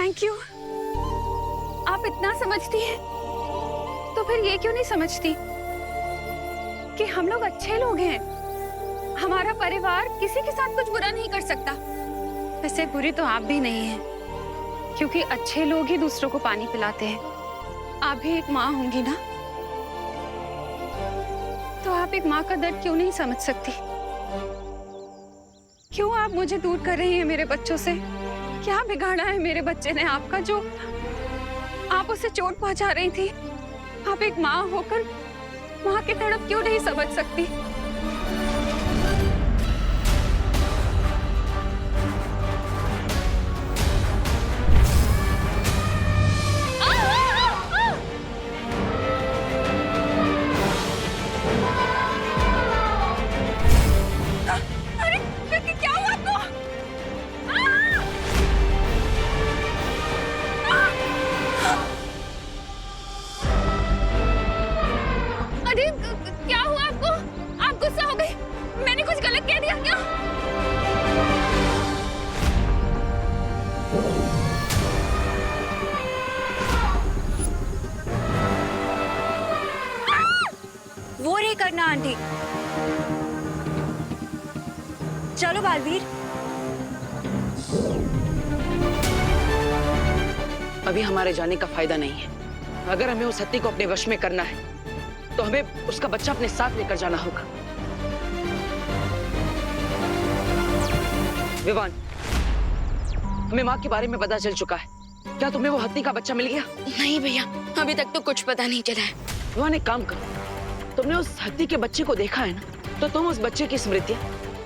Thank you. आप इतना समझती हैं तो फिर ये क्यों नहीं समझती कि हम लोग अच्छे लोग हैं। हमारा परिवार किसी के साथ कुछ बुरा नहीं कर सकता। वैसे बुरी तो आप भी नहीं हैं, क्योंकि अच्छे लोग ही दूसरों को पानी पिलाते हैं। आप भी एक माँ होंगी ना, तो आप एक माँ का दर्द क्यों नहीं समझ सकती? क्यों आप मुझे दूर कर रही हैं मेरे बच्चों से? क्या बिगाड़ा है मेरे बच्चे ने आपका जो आप उसे चोट पहुंचा रही थी? आप एक माँ होकर माँ की तड़प क्यों नहीं समझ सकती? क्या हुआ आपको? आप गुस्सा हो गई? मैंने कुछ गलत कह दिया क्या? वो नहीं करना आंटी। चलो बालवीर। अभी हमारे जाने का फायदा नहीं है। अगर हमें उस हत्ती को अपने वश में करना है तो हमें उसका बच्चा अपने साथ लेकर जाना होगा। विवान, हमें माँ के बारे में पता चल चुका है। क्या तुम्हें वो हत्ती का बच्चा मिल गया? नहीं भैया, अभी तक तो कुछ पता नहीं चला है। विवान, एक काम करो, तुमने उस हत्ती के बच्चे को देखा है ना, तो तुम उस बच्चे की स्मृतियां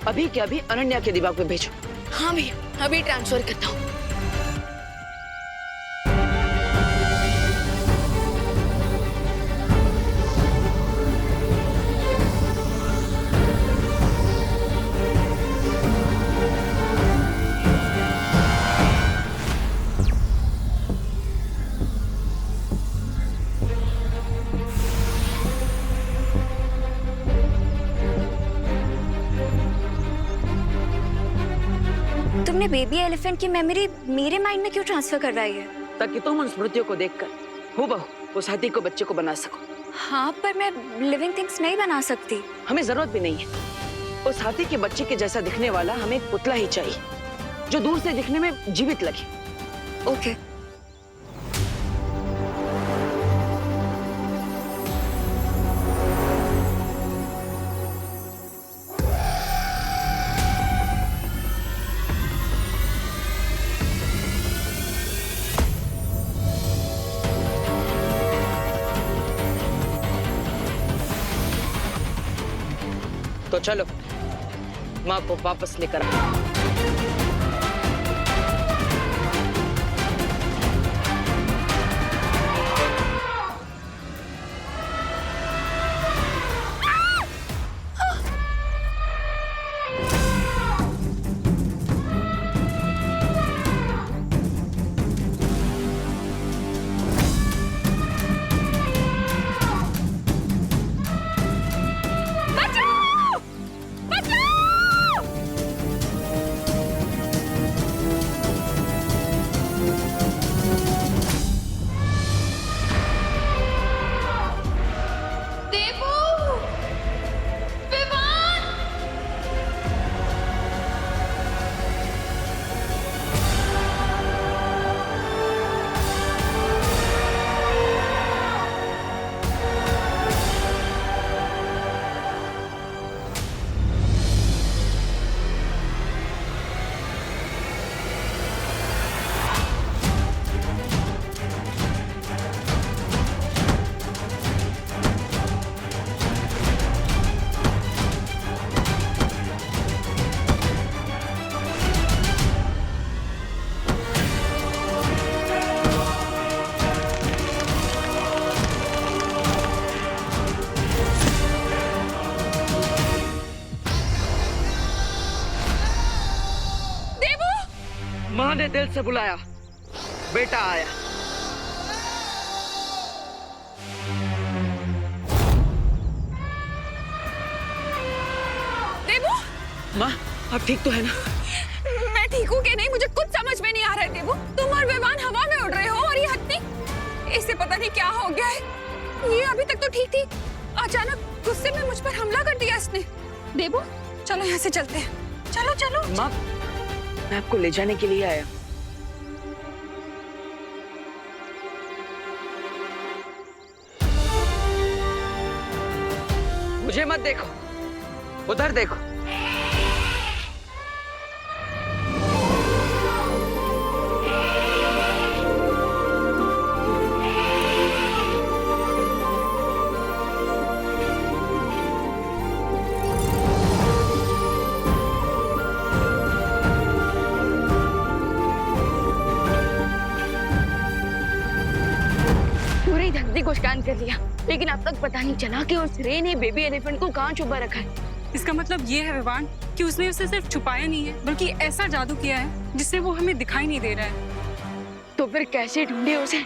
अभी के अभी अनन्या के दिमाग में भेजो। हाँ भैया, अभी ट्रांसफर करता हूँ। तुमने बेबी एलिफेंट की मेमोरी मेरे माइंड में क्यों ट्रांसफर करवाई है? ताकि तुम उन स्मृतियों को देखकर हूबहू उस हाथी को बच्चे को बना सको। हाँ, पर मैं लिविंग थिंग्स नहीं बना सकती। हमें जरूरत भी नहीं है। उस हाथी के बच्चे के जैसा दिखने वाला हमें एक पुतला ही चाहिए, जो दूर से दिखने में जीवित लगे। ओके। तो चलो माँ को वापस लेकर आओ। माँ ने दिल से बुलाया, बेटा आया। देवू, माँ आप ठीक तो है ना? मैं ठीक हूँ कि नहीं मुझे कुछ समझ में नहीं आ रहा है। देवू, तुम और और विमान हवा में उड़ रहे हो और ये हत्ती, इसे पता नहीं क्या हो गया है। ये अभी तक तो ठीक थी, अचानक गुस्से में मुझ पर हमला कर दिया इसने। देबू चलो यहाँ से चलते हैं, चलो चलो। माँ, मैं आपको ले जाने के लिए आया। मुझे मत देखो, उधर देखो। पूरी धरती को स्कैन कर लिया, लेकिन अब तक पता नहीं चला कि उस रे ने बेबी एलिफेंट को कहाँ छुपा रखा है। इसका मतलब ये है विवान कि उसने उसे सिर्फ छुपाया नहीं है, बल्कि ऐसा जादू किया है जिससे वो हमें दिखाई नहीं दे रहा है। तो फिर कैसे ढूंढे उसे?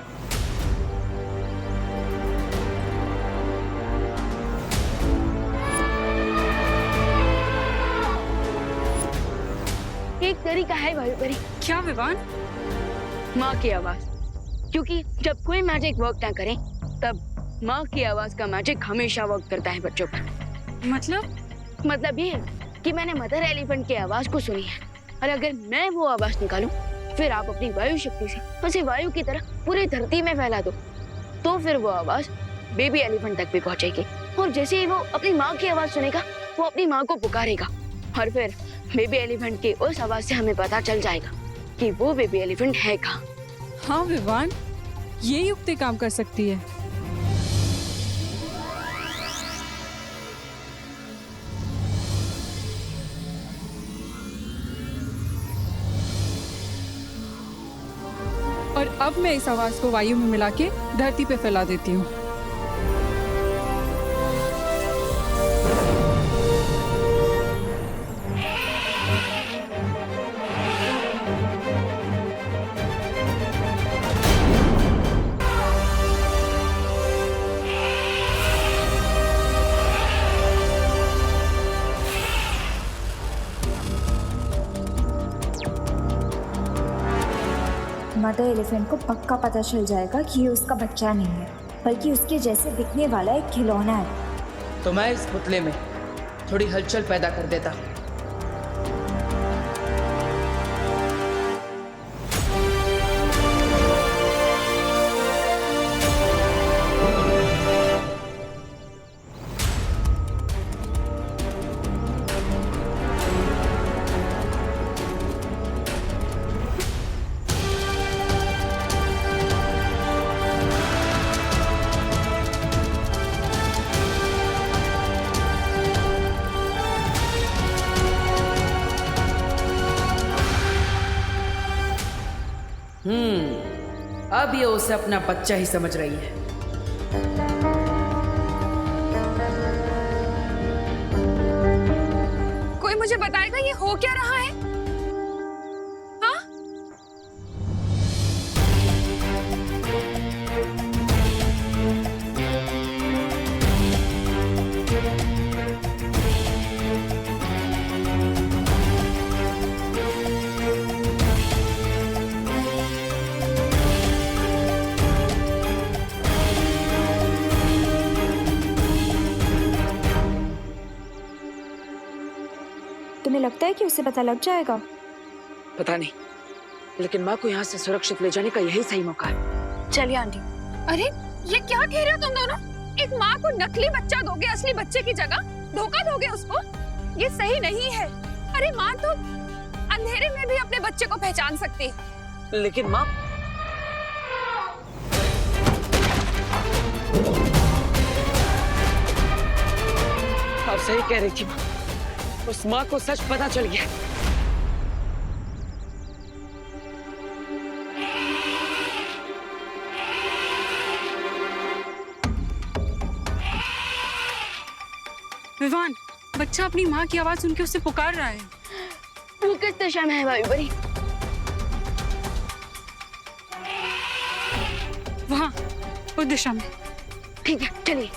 एक तरीका है वायुपरी। क्या विवान? माँ की आवाज, क्योंकि जब कोई मैजिक वर्क ना करे तब माँ की आवाज का मैजिक हमेशा वर्क करता है बच्चों पर। मतलब ये है कि मैंने मदर एलिफेंट की आवाज को सुनी है, और अगर मैं वो आवाज निकालूं, फिर आप अपनी वायु शक्ति से उसे वायु की तरह पूरी धरती में फैला दो, तो फिर वो आवाज बेबी एलिफेंट तक भी पहुंचेगी। और जैसे ही वो अपनी माँ की आवाज सुनेगा, वो अपनी माँ को पुकारेगा, और फिर बेबी एलिफेंट की उस आवाज से हमें पता चल जाएगा कि वो बेबी एलिफेंट है कहाँ। हाँ विवान, ये युक्ति काम कर सकती है। और अब मैं इस आवाज को वायु में मिला के धरती पे फैला देती हूँ। मदर एलिफेंट को पक्का पता चल जाएगा कि ये उसका बच्चा नहीं है, बल्कि उसके जैसे दिखने वाला एक खिलौना है। तो मैं इस पुतले में थोड़ी हलचल पैदा कर देता। अब ये उसे अपना बच्चा ही समझ रही है। कोई मुझे बताएगा ये हो क्या रहा है? हाँ? तुम्हें लगता है कि उसे पता लग जाएगा? पता नहीं, लेकिन माँ को यहाँ से सुरक्षित ले जाने का यही सही मौका है। चलिए आंटी। अरे ये क्या कह रहे हो तुम दोनों? एक माँ को नकली बच्चा दोगे असली बच्चे की जगह? धोखा दोगे उसको? ये सही नहीं है। अरे माँ तो अंधेरे में भी अपने बच्चे को पहचान सकती है। लेकिन माँ, आप सही कह रही थी माँ, उस माँ को सच पता चल गया। विवान, बच्चा अपनी माँ की आवाज सुन के उससे पुकार रहा है। वो किस दिशा में है वायुपरी? वहाँ, उस दिशा में। ठीक है, चलिए।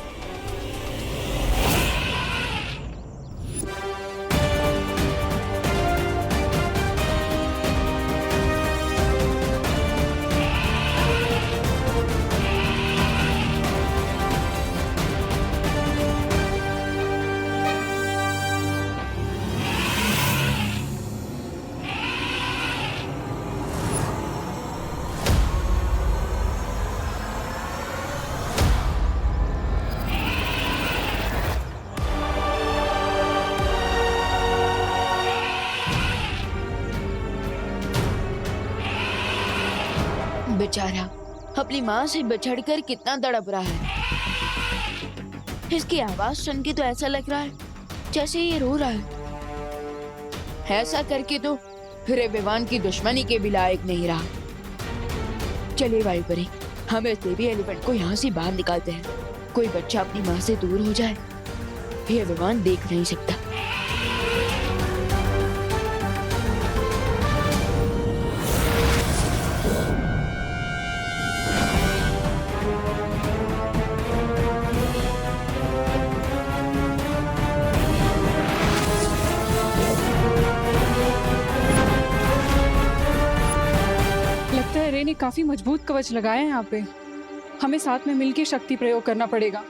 बेचारा अपनी माँ से बिछड़कर कितना तड़प रहा है। इसकी आवाज सुन के तो ऐसा लग रहा है जैसे ये रो रहा है। ऐसा करके तो रेबेवान की दुश्मनी के भी लायक नहीं रहा। चलिए वायुपरी, हम इस बेबी एलिफेंट को यहाँ से बाहर निकालते हैं। कोई बच्चा अपनी माँ से दूर हो जाए, ये रेबेवान देख नहीं सकता। लगता है रे ने काफी मजबूत कवच लगाया है यहाँ पे। हमें साथ में मिलकर शक्ति प्रयोग करना पड़ेगा।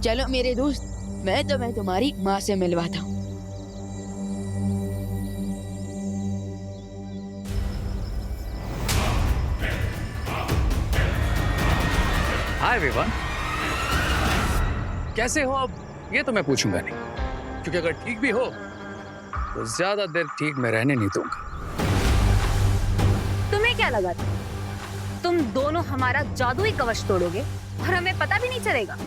चलो मेरे दोस्त, मैं तुम्हें तुम्हारी माँ से मिलवाता हूँ। हाय एवरीवन, कैसे हो? अब ये तो मैं पूछूंगा नहीं, क्योंकि अगर ठीक भी हो तो ज्यादा देर ठीक में रहने नहीं दूंगा। तुम्हें क्या लगा था तुम दोनों हमारा जादुई कवच तोड़ोगे और हमें पता भी नहीं चलेगा?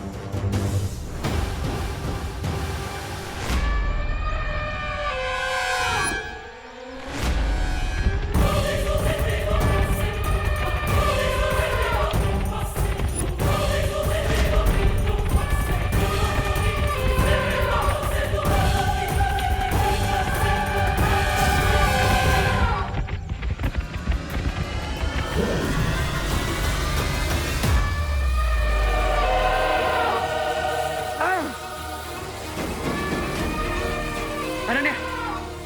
अनन्या,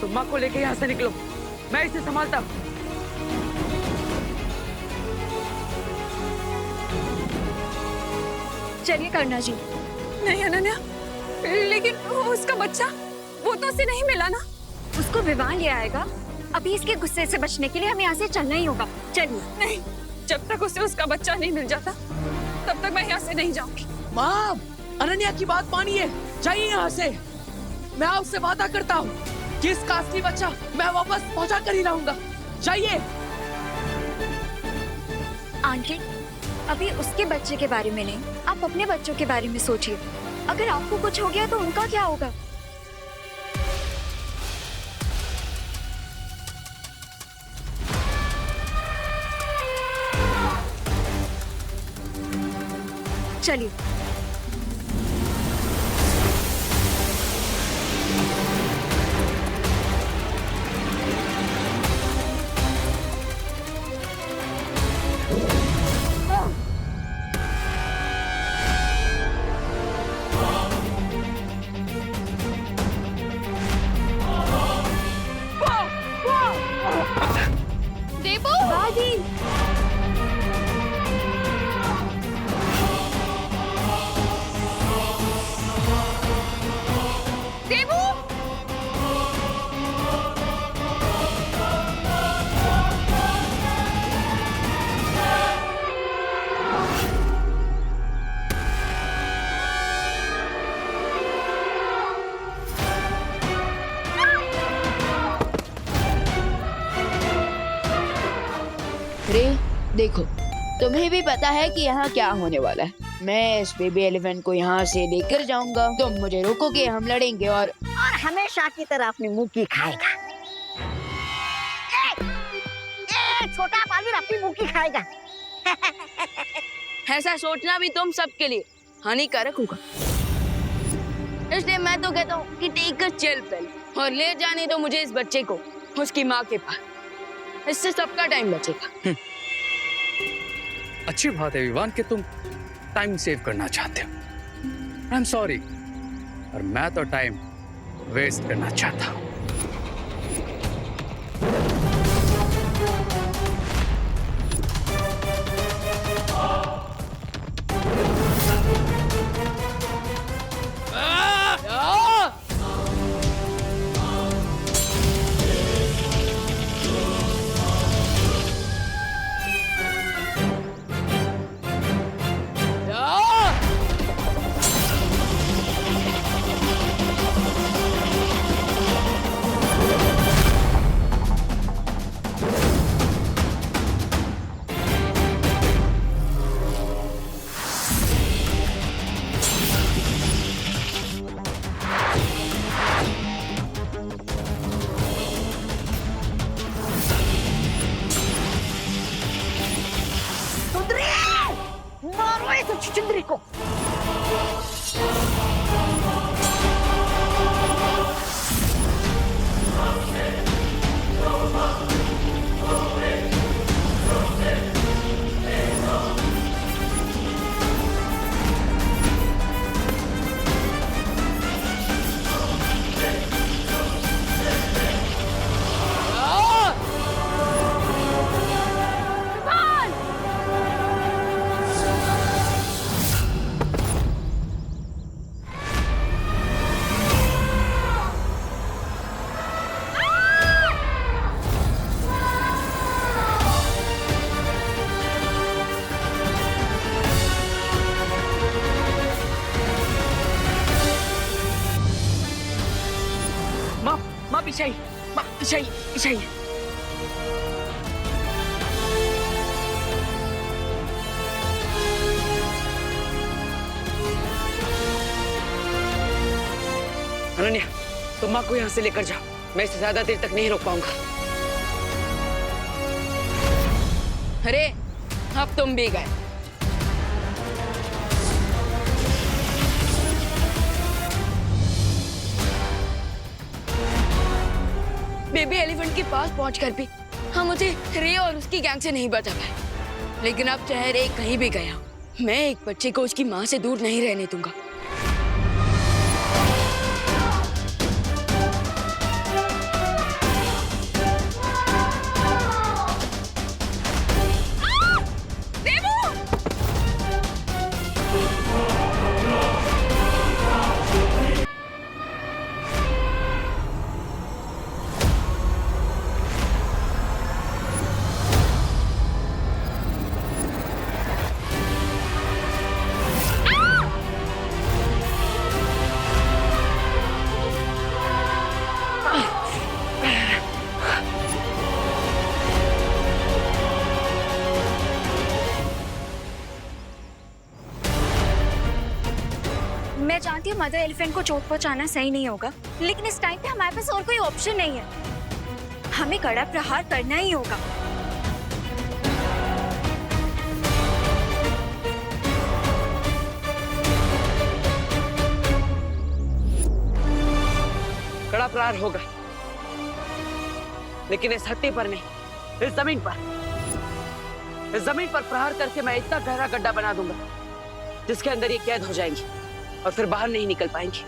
तुम माँ को लेके यहाँ से निकलो, मैं इसे संभालता हूँ। चलिए करना जी। नहीं अनन्या, लेकिन उसका बच्चा, वो तो उसे नहीं मिला ना। उसको विवान ले आएगा। अभी इसके गुस्से से बचने के लिए हमें यहाँ से चलना ही होगा। चलिए। नहीं, जब तक उसे उसका बच्चा नहीं मिल जाता तब तक मैं यहाँ से नहीं जाऊंगी। माँ, अनन्या की बात मानिए, जाइए यहाँ से। मैं आपसे वादा करता हूँ कि इसका असली बच्चा मैं वापस पहुँचा कर ही रहूंगा। जाइए। आंटी, अभी उसके बच्चे के बारे में नहीं, आप अपने बच्चों के बारे में सोचिए। अगर आपको कुछ हो गया तो उनका क्या होगा? चलिए। रे, देखो, तुम्हें भी पता है कि यहाँ क्या होने वाला है। मैं इस बेबी एलिफेंट को यहाँ से लेकर जाऊंगा, तुम मुझे रोकोगे, हम लड़ेंगे और हमेशा की तरह अपनी मुंह की खाएगा। छोटा बालिर अपनी मुंह की खाएगा। ऐसा सोचना भी तुम सबके लिए हानिकारक होगा। इसलिए मैं तो कहता हूँ कि टेक अ चिल पिल और ले जाने दो मुझे इस बच्चे को उसकी माँ के पास। इससे सबका टाइम बचेगा। अच्छी बात है विवान कि तुम टाइम सेव करना चाहते हो। आई एम सॉरी, और मैं तो टाइम वेस्ट करना चाहता हूँ। चुंदरी को। माँ पीछे आइए, माँ पीछे आइए, पीछे आइए। अनन्या, तुम माँ को यहाँ से लेकर जाओ, मैं इसे ज्यादा देर तक नहीं रोक पाऊंगा। अरे अब तुम भी गए। बेबी एलिफेंट के पास पहुंचकर भी हम मुझे रे और उसकी गैंग से नहीं बचा पाए, लेकिन अब चाहे रे कहीं भी गया, मैं एक बच्चे को उसकी माँ से दूर नहीं रहने दूंगा। मैं जानती हूँ मदर एलिफेंट को चोट पहुंचाना सही नहीं होगा, लेकिन इस टाइम पे हमारे पास और कोई ऑप्शन नहीं है। हमें कड़ा प्रहार करना ही होगा। कड़ा प्रहार होगा, लेकिन इस हत्ती पर नहीं, इस जमीन पर। इस जमीन पर प्रहार करके मैं इतना गहरा गड्ढा बना दूंगा जिसके अंदर ये कैद हो जाएंगी और फिर बाहर नहीं निकल पाएंगी।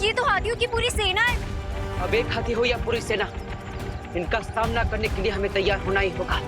ये तो हाथियों की पूरी सेना है। अब एक हाथी हो या पूरी सेना, इनका सामना करने के लिए हमें तैयार होना ही होगा।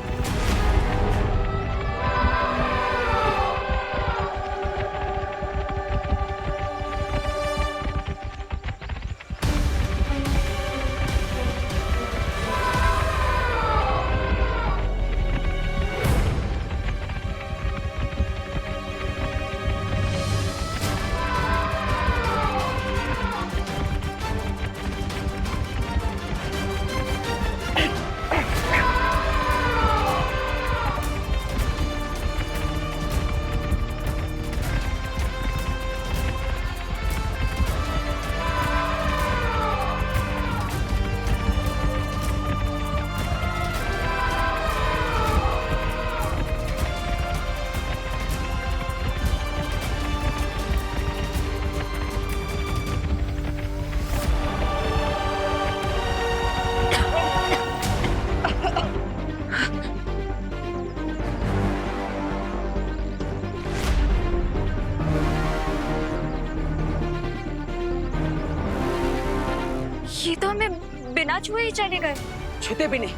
बिना छुए ही चले गए। छूते भी नहीं,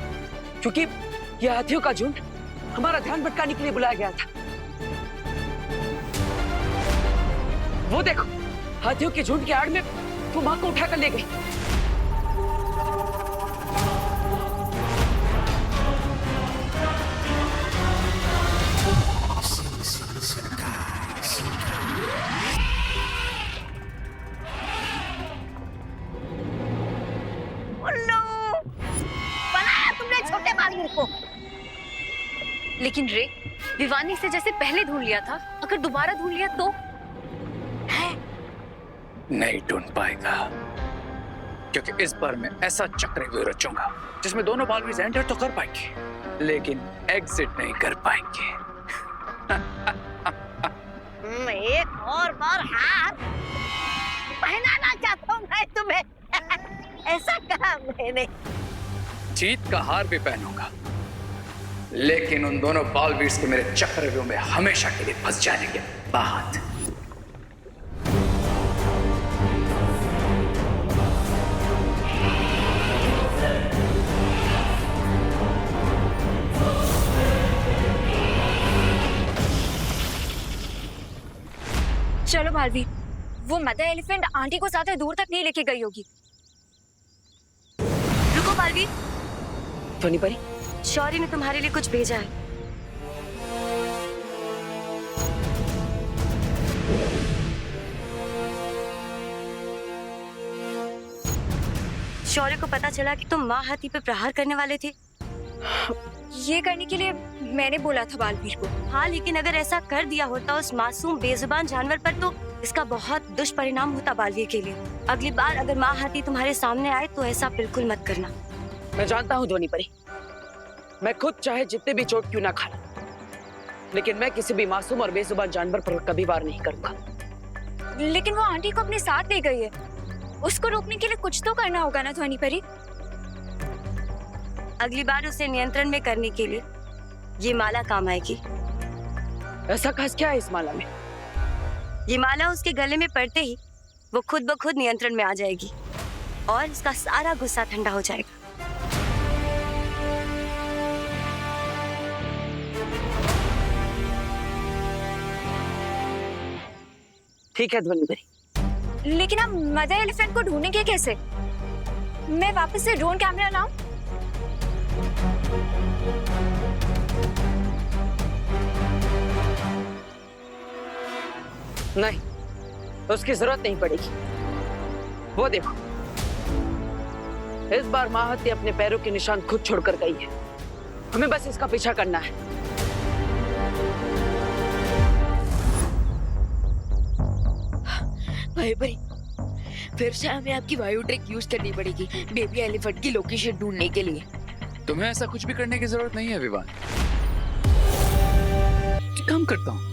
क्योंकि ये हाथियों का झुंड हमारा ध्यान भटकाने के लिए बुलाया गया था। वो देखो, हाथियों के झुंड की आड़ में वो माँ को उठाकर ले गई। उल्लू, बनाया तुमने छोटे बालवीर को। लेकिन रे, विवान ने इसे जैसे पहले ढूंढ लिया था, अगर दोबारा ढूंढ लिया तो? नहीं ढूंढ पाएगा, क्योंकि इस बार मैं ऐसा चक्रव्यूह रचूंगा जिसमें दोनों बालवीर एंटर तो कर पाएंगे, लेकिन एग्जिट नहीं कर पाएंगे। एक और बार हार पहनाना चाहता हूँ मैं तुम्हें। ऐसा कहा मैंने। जीत का हार भी पहनूंगा, लेकिन उन दोनों बालवीर के मेरे चक्रव्यूह में हमेशा के लिए फंस जाने के बाद। चलो बालवीर, वो मदर एलिफेंट आंटी को ज्यादा दूर तक नहीं लेके गई होगी। रुको बालवीर, ध्वनि परी, शौर्य ने तुम्हारे लिए कुछ भेजा है। शौर्य को पता चला कि तुम माँ हाथी पे प्रहार करने वाले थे। ये करने के लिए मैंने बोला था बालवीर को। हाँ, लेकिन अगर ऐसा कर दिया होता उस मासूम बेजुबान जानवर पर तो इसका बहुत दुष्परिणाम होता बालवीर के लिए। अगली बार अगर माँ हाथी तुम्हारे सामने आए तो ऐसा बिल्कुल मत करना। मैं जानता हूँ ध्वनि परी, मैं खुद चाहे जितने भी चोट क्यों ना खा, लेकिन मैं किसी भी मासूम और बेजुबान जानवर पर कभी वार नहीं करूंगा। लेकिन वो आंटी को अपने साथ ले गई है, उसको रोकने के लिए कुछ तो करना होगा ना ध्वनि परी। अगली बार उसे नियंत्रण में करने के लिए ये माला काम आएगी। ऐसा खास क्या है इस माला में? ये माला उसके गले में पड़ते ही वो खुद ब खुद नियंत्रण में आ जाएगी और इसका सारा गुस्सा ठंडा हो जाएगा। ठीक है ध्वनि परी। लेकिन अब मदर एलिफेंट को ढूंढेंगे कैसे? मैं वापस से ड्रोन कैमरा लाऊं? नहीं, उसकी जरूरत नहीं पड़ेगी। वो देखो, इस बार माँ हाथी अपने पैरों के निशान खुद छोड़कर गई है। हमें बस इसका पीछा करना है। भाई भाई, फिर से हमें आपकी वायु ट्रिक यूज करनी पड़ेगी बेबी एलिफेंट की लोकेशन ढूंढने के लिए। तुम्हें ऐसा कुछ भी करने की जरूरत नहीं है विवान। एक काम करता हूँ,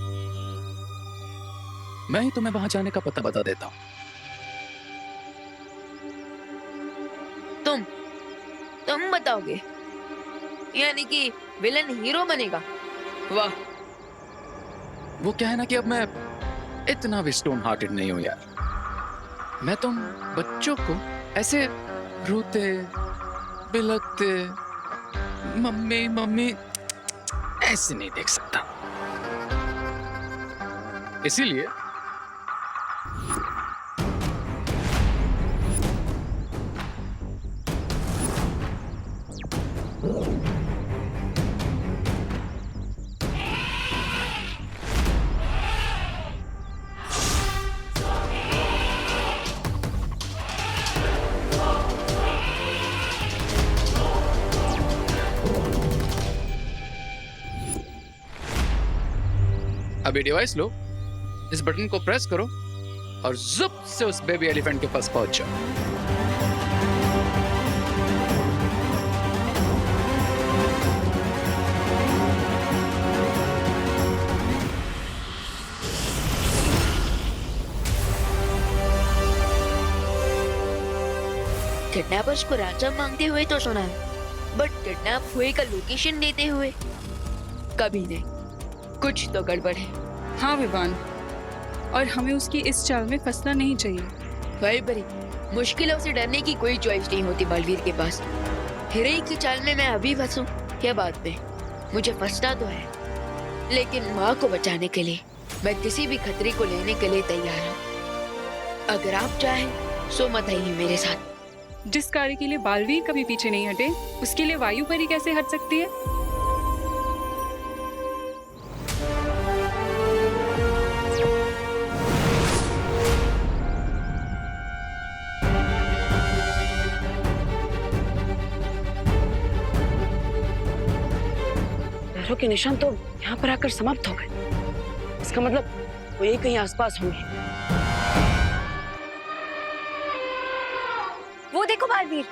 मैं ही तुम्हें वहां जाने का पता बता देता हूँ। तुम बताओगे? यानी कि विलन हीरो बनेगा? वाह। वो क्या है ना कि अब मैं इतना भी स्टोन हार्टेड नहीं हूं यार। मैं तुम बच्चों को ऐसे रोते बिलखते मम्मी मम्मी ऐसे नहीं देख सकता। इसीलिए अभी डिवाइस लो, इस बटन को प्रेस करो और जुप से उस बेबी एलिफेंट के पास पहुंच जाओ। किडनैपर्स को रैंसम मांगते हुए तो सुना है, बट किडनैप हुए का लोकेशन देते हुए कभी नहीं। कुछ तो गड़बड़ है। हाँ विवान, और हमें उसकी इस चाल में फंसना नहीं चाहिए। भाई बरी, मुश्किलों से डरने की कोई चॉइस नहीं होती बालवीर के पास। हिरोइन की चाल में मैं अभी फंसूं क्या बात में? मुझे फंसना तो है, लेकिन माँ को बचाने के लिए मैं किसी भी खतरे को लेने के लिए तैयार हूँ। अगर आप चाहें सो मत आइए मेरे साथ। जिस कार्य के लिए बालवीर कभी पीछे नहीं हटे, उसके लिए वायु परी कैसे हट सकती है? पैरों के निशान तो यहाँ पर आकर समाप्त हो गए। इसका मतलब वो यही कहीं आसपास होंगे। वो देखो बालवीर।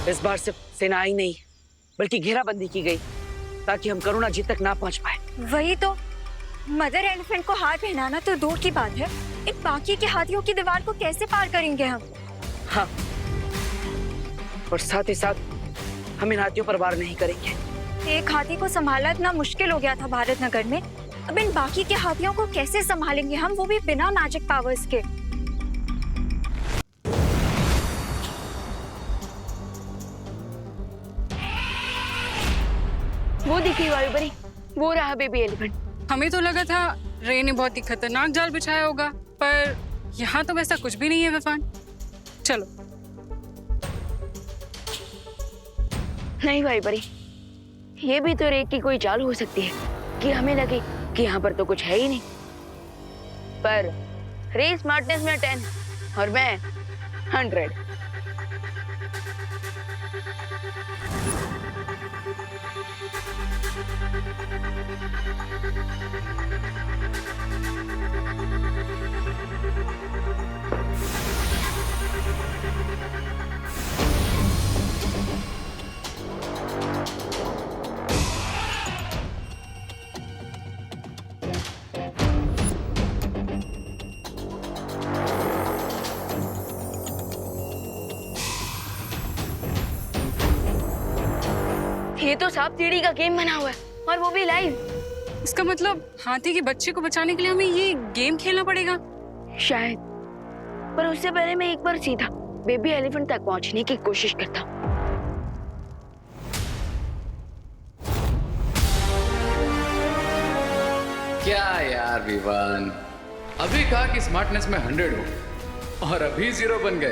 इस बार सिर्फ सेना आई नहीं बल्कि घेराबंदी की गई ताकि हम करुणा जी तक ना पहुंच पाए। वही तो, मदर एलिफेंट को हार पहनाना तो दूर की बात है, इन बाकी के हाथियों की दीवार को कैसे पार करेंगे हम? हाँ, और साथ ही साथ हम इन हाथियों पर वार नहीं करेंगे। एक हाथी को संभालना इतना मुश्किल हो गया था भारत नगर में, अब इन बाकी के हाथियों को कैसे संभालेंगे हम, वो भी बिना मैजिक पावर्स के? वो दिखी वायु परी, वो रहा बेबी एलिफेंट। हमें तो लगा था रे ने बहुत ही खतरनाक जाल बिछाया होगा, पर यहाँ तो वैसा कुछ भी नहीं है विवान। चलो। नहीं वायु परी, ये भी तो रेत की कोई चाल हो सकती है कि हमें लगे कि यहाँ पर तो कुछ है ही नहीं। पर रे स्मार्टनेस में 10 और मैं 100। ये तो सांप सीढ़ी का गेम बना हुआ है और वो भी लाइव। इसका मतलब हाथी के बच्चे को बचाने के लिए हमें ये गेम खेलना पड़ेगा शायद, पर उससे पहले मैं एक बार सीधा बेबी एलिफेंट तक पहुंचने की कोशिश करता हूँ। क्या यार विवान, अभी कहा कि स्मार्टनेस में 100 हो और अभी 0 बन गए।